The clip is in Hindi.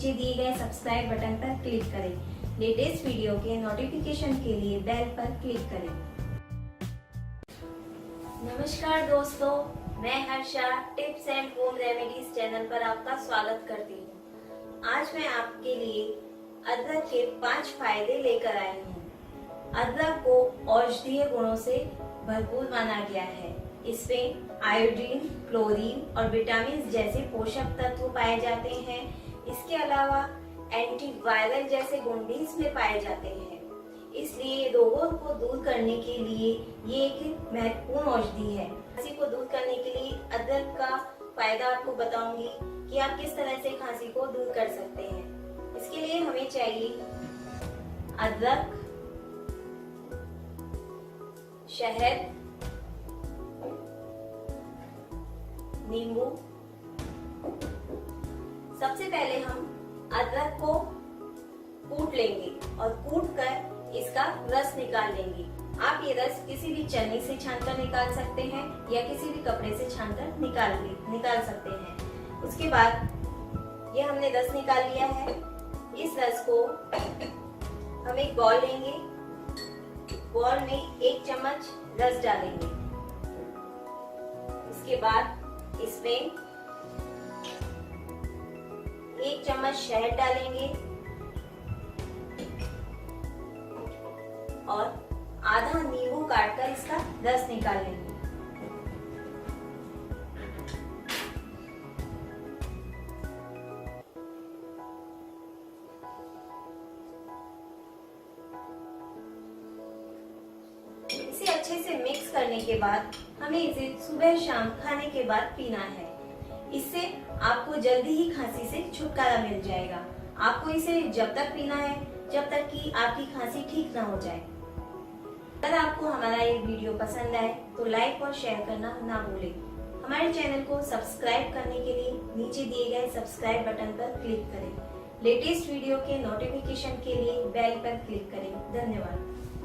नीचे दिए गए सब्सक्राइब बटन पर क्लिक करें। लेटेस्ट वीडियो के नोटिफिकेशन के लिए बेल पर क्लिक करें। नमस्कार दोस्तों, मैं Harsha tips and home remedies channel पर आपका स्वागत करती हूँ। आज मैं आपके लिए अदरक के 5 फायदे लेकर आई हूँ। अदरक को औषधीय गुणों से भरपूर माना गया है। इसमें आयोडीन, क्लोरीन और विटामिन जैसे पोषक तत्व पाए जाते हैं। इसके अलावा एंटीवायरल जैसे गुण भी इसमें पाए जाते हैं। इसलिए रोगों को दूर करने के लिए ये एक महत्वपूर्ण औषधि है। खांसी को दूर करने के लिए अदरक का फायदा आपको बताऊंगी कि आप किस तरह से खांसी को दूर कर सकते हैं। इसके लिए हमें चाहिए अदरक, शहद, नींबू। सबसे पहले हम अदरक को कूट लेंगे और कूट कर इसका रस निकाल लेंगे। आप ये रस किसी भी छन्नी से छानकर निकाल सकते हैं या किसी भी कपड़े से छानकर निकाल सकते हैं। उसके बाद ये हमने रस निकाल लिया है। इस रस को हम एक बॉल लेंगे। बॉल में 1 चम्मच रस डालेंगे। इसके बाद इसमें 1 चम्मच शहद डालेंगे और आधा नींबू काटकर इसका रस निकाल लेंगे। इसे अच्छे से मिक्स करने के बाद हमें इसे सुबह शाम खाने के बाद पीना है। इससे आपको जल्दी ही खांसी से छुटकारा मिल जाएगा। आपको इसे जब तक पीना है जब तक कि आपकी खांसी ठीक ना हो जाए। अगर आपको हमारा ये वीडियो पसंद आए तो लाइक और शेयर करना ना भूलें। हमारे चैनल को सब्सक्राइब करने के लिए नीचे दिए गए सब्सक्राइब बटन पर क्लिक करें। लेटेस्ट वीडियो के नोटिफिकेशन के लिए बेल पर क्लिक करें। धन्यवाद।